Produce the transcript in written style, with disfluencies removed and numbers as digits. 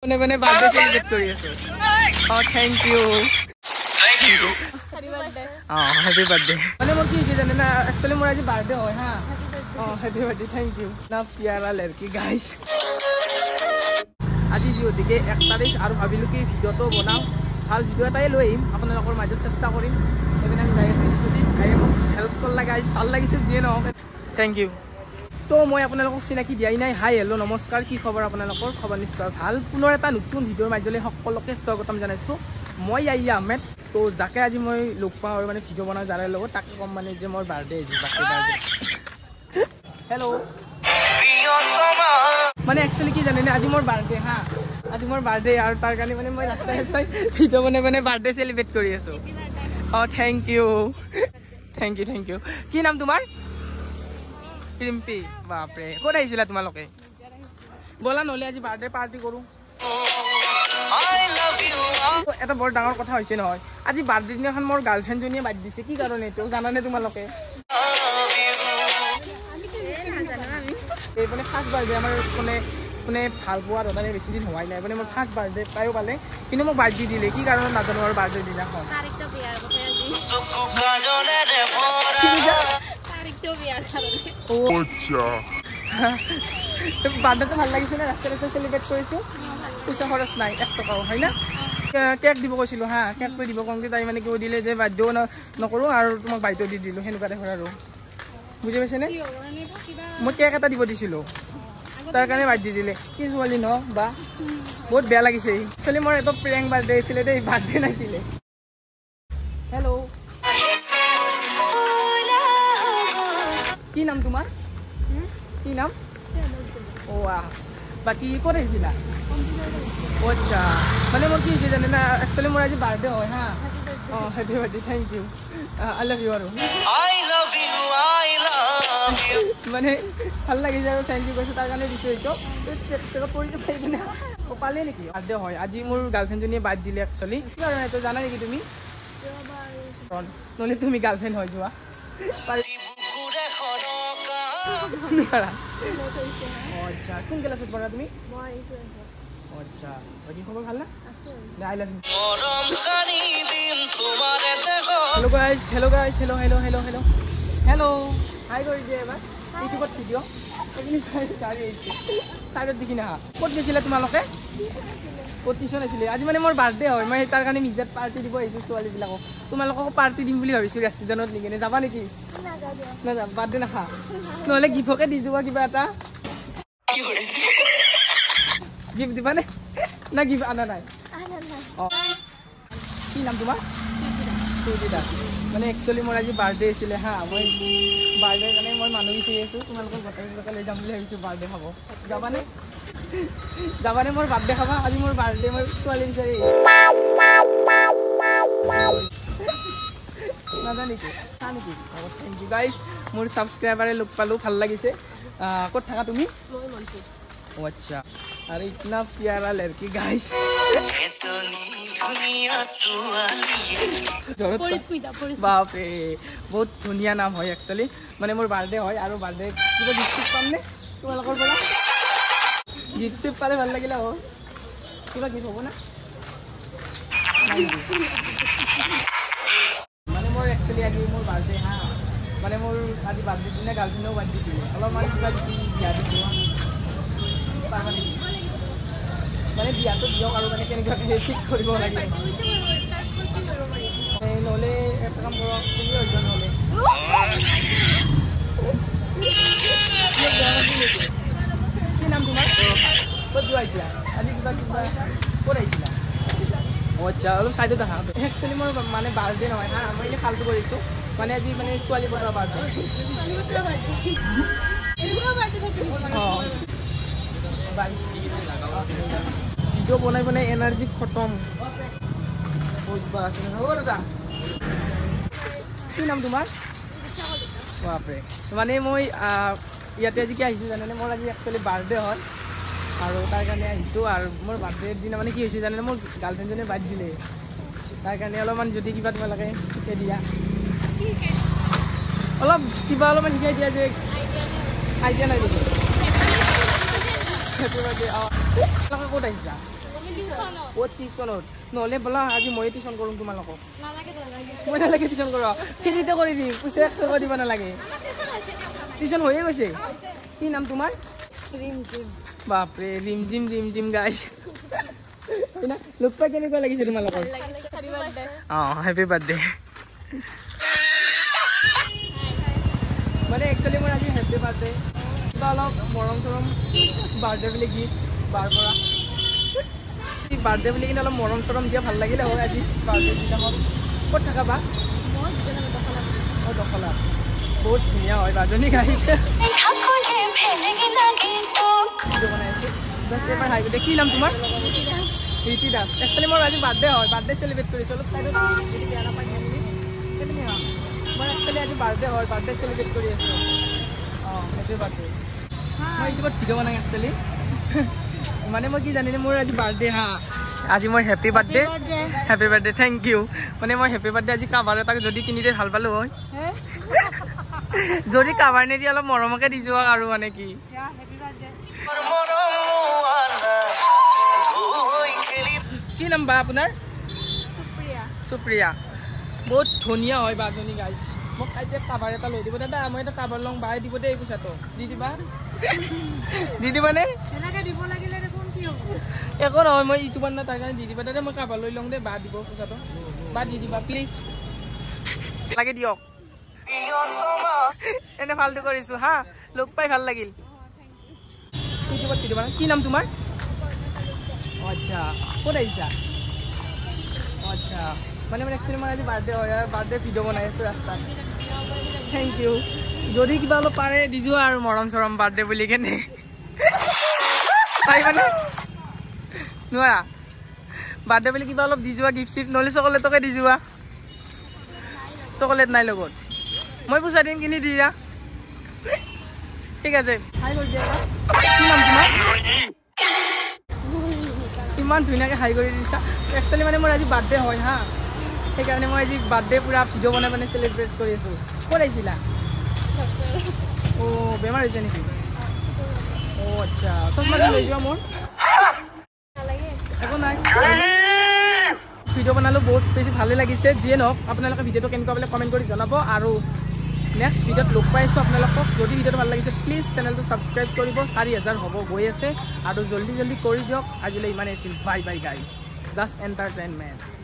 মানে মানে birthday celebrate কৰি আছো থ্যাংক ইউ हैप्पी बर्थडे মানে মোৰ কি হৈছে জানে না एक्चुअली মোৰ আজি বার্থডে হয় হা हैप्पी बर्थडे थैंक यू ना प्यारा लड़की गाइस আজি যিহেতুকে 1 তাৰিখ আৰু ভাবিলো কি ভিডিওটো বনাও ভাল ভিডিও এটাই লৈ আহিম আপোনালোকৰ মাজত চেষ্টা কৰিম এবিনা যাই আছে স্কুটি আই হেল্প কৰলা গাইস ভাল লাগিছে দিয়ে নহক থ্যাংক ইউ তো মই আপোনালোকক চিনাকি দিয়াই নাই হাই হেল্ল' নমস্কাৰ কি খবৰ আপোনালোকৰ খবৰ নিশ্চয় ভাল পুনৰ এটা নতুন ভিডিওৰ মাজলৈ সকলোকে স্বাগতম জনাইছো মই আইয়া আহমেদ তো যাকে আজি মই লগ পাওঁ আৰু মানে ভিডিও বনাওঁ যাৰ লগত তাকে কম মানে যে মোৰ বাৰ্থডে আজি বাৰ্থডে হেল্ল' মানে একচুৱেলি কি জানেনে আজি মোৰ বাৰ্থডে হা আজি মোৰ বাৰ্থডে আৰু তাৰ কাৰণে মানে মই ৰাস্তাই ভিডিও বনাই মানে বাৰ্থডে সেলিব্ৰেট কৰি আছো থ্যাংক ইউ কি নাম তোমাৰ ৰিম্পি বাপৰে ক'ত আহিছিলা তোমালোকে বলা নহ'লে আজি বাৰ্থডে পাৰ্টি কৰোঁ এটা বৰ ডাঙৰ কথা হৈছে নহয় আজি বাৰ্থডে দিনাখন মোৰ গাৰ্লফ্ৰেণ্ডজনীয়ে বাদ দিছে কি কাৰণে এইটো জানানে তোমালোকে এই মানে ফাৰ্ষ্ট বাৰ্থডে আমাৰ মানে ভাল পোৱা দাদানে বেছি দিন হোৱাই নাই মানে মোৰ ফাৰ্ষ্ট বাৰ্থডে তাইও পালে কিন্তু মোক বাৰ্থডে দিলে কি কাৰণত নাজানো আৰু বাৰ্থডে দিনাখন বাৰ্থডেটো ভাল লাগিছে নে ৰাস্তাতে চেলিব্ৰেট কৰিছোঁ পইচা খৰচ নাই 1 টকাও হয় না কেক দিব কৈছিলোঁ হা কেকটো দিব কমকৈ তাই মানে কৈ দিলে যে বাৰ্থডেও নকৰোঁ আৰু তোমাক বাইদেউ দি দিলোঁ সেনেকুৱা টাইপৰ আৰু বুজি পাইছেনে মই কেক এটা দিব দিছিলোঁ তাৰ কাৰণে বাৰ্থডে দিলে কি ছোৱালী ন বা বহুত বেয়া লাগিছে একচুৱেলি মোৰ এটা প্ৰেংক বাৰ্থডে আছিলে দেই বাৰ্থডে নাছিলে হেল্ল' কি নাম তোমাৰ কি নাম বাকী ক'ত আহিছিলা আচ্ছা মানে মোৰ কি হৈছে জানে না একচুৱেলি মোৰ আজি বাৰ্থডে হয় হা happy birthday thank you I love you আৰু মানে ভাল লাগিছে আৰু থ্যাংক ইউ কৈছোঁ তাৰ কাৰণে দিছোঁ এইটো পালে নেকি বাৰ্থডে হয় আজি মোৰ গাৰ্লফ্ৰেণ্ডজনীয়ে বাৰ্থ দিলে একচুৱেলি কি কাৰণে এইটো জানা নেকি তুমি নহ'লে তুমি গাৰ্লফ্ৰেণ্ড হৈ যোৱা আচ্ছা কোন ক্লাছত পঢ়া তুমি আচ্ছা বাকী খবৰ ভাল না I love you hello' guys হাই কৰি দিয়ে এবাৰ ইউটিউবত ভিডিঅ' চাইডত দেখি নাহা ক'ত গৈছিলে তোমালোকে ক'ত টিউশ্যন আছিলে আজি মানে মোৰ বাৰ্থডে হয় মই তাৰ কাৰণে মিজাত পাৰ্টি দিব আহিছোঁ ছোৱালীবিলাকক তোমালোককো পাৰ্টি দিম বুলি ভাবিছোঁ ৰেষ্টুৰেণ্টত নি কিনে যাবা নেকি নাযাম বাৰ্থডে নাখা নহ'লে গিফ্টকে দি যোৱা কিবা এটা গিফ্ট দিবানে না গিফ্ট আনা নাই কি নাম তোমাৰ সুজিতা মানে একচুৱেলি মোৰ আজি বাৰ্থডে আছিলে হা মই বাৰ্থডে কাৰণে মই মানুহ বিচাৰি আছোঁ তোমালোকৰ গোটেই লৈ যাম বুলি ভাবিছোঁ বাৰ্থডে খাব যাবানে মোৰ বাৰ্থডে খাবা আজি মোৰ বাৰ্থডে মই ছোৱালী বিচাৰি নাজা নেকি নেকি থেংক ইউ গাইজ মোৰ ছাবস্ক্ৰাইবাৰে লগ পালোঁ ভাল লাগিছে ক'ত থাকা তুমি আচ্ছা আৰু ইতনা প্যাৰা লড়কি গাইজ বাপৰে বহুত ধুনীয়া নাম হয় একচুৱেলি মানে মোৰ বাৰ্থডে হয় আৰু বাৰ্থডে কিবা গিফ্ট পামনে তোমালোকৰ পৰা গিফ্ট পালে ভাল লাগিলে হ'ব কিবা গিফ্ট হ'ব না মানে মোৰ একচুৱেলি আজি মোৰ বাৰ্থডে হা মানে মোৰ আজি বাৰ্থডে দিনা গাৰ্লফ্ৰেণ্ডেও বাৰ্থডে দিলে অলপমান কিবা বিয়া দিছোঁ মানে বিয়াটো দিয়ক আৰু মানে কেনেকুৱাকৈ ঠিক কৰিব লাগে নহ'লে এটা কাম কৰক তুমি হৈ যোৱা নহ'লে কি নাম তোমাৰ ক'ত যোৱা এতিয়া আজি কিবা ক'ত আহিছিলা আচ্ছা অলপ চাইডত আহা একচুৱেলি মোৰ মানে বাৰ্থডে নহয় হা মই এনেই ফাল্টু কৰিছোঁ মানে আজি মানে ছোৱালী বনোৱা বাৰ্থডে ভিডিও বনাই বনাই এনাৰ্জি খতম কি নাম তোমাৰ বাপৰে মানে মই ইয়াতে আজি কি আহিছোঁ জানেনে মোৰ আজি একচুৱেলি বাৰ্থডে হয় আৰু তাৰ কাৰণে আহিছোঁ আৰু মোৰ বাৰ্থডেৰ দিনা মানে কি হৈছে জানেনে মোৰ গাৰ্লফ্ৰেণ্ডজনে বাৰ্থ দিলে তাৰ কাৰণে অলপমান যদি কিবা তোমালোকে শিকাই দিয়া অলপ কিবা অলপমান শিকাই দিয়া যে আইডিয়া নাই নেকি ক'ত আহিছা অ' টিউশ্যনত নহ'লে বোলা আজি ময়ে টিউশ্যন কৰোঁ তোমালোকক মই নালাগে টিউশ্যন কৰোঁ ফ্ৰীতে কৰি দিম পইচা কৰিব দিব নালাগে টিউশ্যন হৈয়ে গৈছে কি নাম তোমাৰ বাপৰে ৰিম জিম গাইছ লগ পাই কেনেকুৱা লাগিছে তোমালোকৰ অঁ হেপী বাৰ্থডে মানে একচুৱেলি মোৰ আজি হেপী বাৰ্থডে কিবা অলপ মৰম চৰম বাৰ্থডে বুলি গিফ্ট বাৰ পৰা বাৰ্থডে বুলি কিনে অলপ মৰম চৰম দিয়া ভাল লাগিলে হয় আজি বাৰ্থডে দিনাখন ক'ত থাকা বা অঁ দখলা বহুত ধুনীয়া হয় বাজনী গাইছে বনাইছে হাই গোটে কি নাম তোমাৰ ৰীতি দাস একচুৱেলি মোৰ আজি বাৰ্থডে হয় বাৰ্থডে চেলিব্ৰেট কৰিছোঁ অলপ চাইডত যদি বেয়া নাপায় মই একচুৱেলি আজি বাৰ্থডে হয় বাৰ্থডে চেলিব্ৰেট কৰি আছোঁ অঁ হেপী বাৰ্থডে মই ইউটিউবত ভিডিঅ' বনাই একচুৱেলি মানে মই কি জানিনে মোৰ আজি বাৰ্থডে হা আজি মই হেপী বাৰ্থডে থেংক ইউ মানে মই হেপী বাৰ্থডে আজি কাভাৰ এটাক যদি কিনি দিয়ে ভাল পালোঁ হয় যদি কাভাৰ নিদি অলপ মৰমকে দি যোৱা আৰু মানে কি কি নাম বা আপোনাৰ সুপ্ৰিয়া বহুত ধুনীয়া হয় বাজনী গাইছ মোক এতিয়া কাভাৰ এটা লৈ দিব দাদা মই এটা কাভাৰ লওঁ বাই দিব দেই পইচাটো দি দিবানে একো নহয় মই ইউটিউবাৰ না তাৰ কাৰণে দি দিবা দাদা মই কাভাৰ লৈ লওঁ দেই বা দিব পইচাটো বা দি দিবা প্লিজ লাগে দিয়ক এনে ফাল্টু কৰিছোঁ হা লগ পাই ভাল লাগিল ইউটিউবত দি দিবা কি নাম তোমাৰ আচ্ছা ক'ত আহিছা আচ্ছা মানে মানে একচুৱেলি মই আজি বাৰ্থডে হয় আৰু বাৰ্থডে ভিডিঅ' বনাই আছোঁ ৰাস্তাত থেংক ইউ যদি কিবা অলপ পাৰে দি যোৱা আৰু মৰম চৰম বাৰ্থডে বুলি কেনে পাৰিবানে নোৱাৰা বাৰ্থডে বুলি কিবা অলপ দি যোৱা গিফ্ট চিফ্ট নহ'লে চকলেটকে দি যোৱা চকলেট নাই লগত মই পইচা দিম কিনি দিয়া ঠিক আছে হাই কৰি দিয়া কি নাম তোমাৰ ইমান ধুনীয়াকৈ হাই কৰি দিছা একচুৱেলি মানে মোৰ আজি বাৰ্থডে হয় হা সেইকাৰণে মই আজি বাৰ্থডে পূৰা ভিডিঅ' বনাই মানে চেলিব্ৰেট কৰি আছোঁ ক'ত আহিছিলা অ' বেমাৰ হৈছে নেকি অ' আচ্ছা চশমা লৈ যোৱা মোৰ একো নাই ভিডিঅ' বনালোঁ বহুত বেছি ভালেই লাগিছে যিয়ে নহওক আপোনালোকে ভিডিঅ'টো কেনেকুৱা বোলে কমেণ্ট কৰি জনাব আৰু নেক্সট ভিডিঅ'ত লগ পাইছোঁ আপোনালোকক যদি ভিডিঅ'টো ভাল লাগিছে প্লিজ চেনেলটো ছাবস্ক্ৰাইব কৰিব 4000 হ'ব গৈ আছে আৰু জল্দি কৰি দিয়ক আজিলৈ ইমানেই আছিল বাই গাইজ জাষ্ট এণ্টাৰটেইনমেণ্ট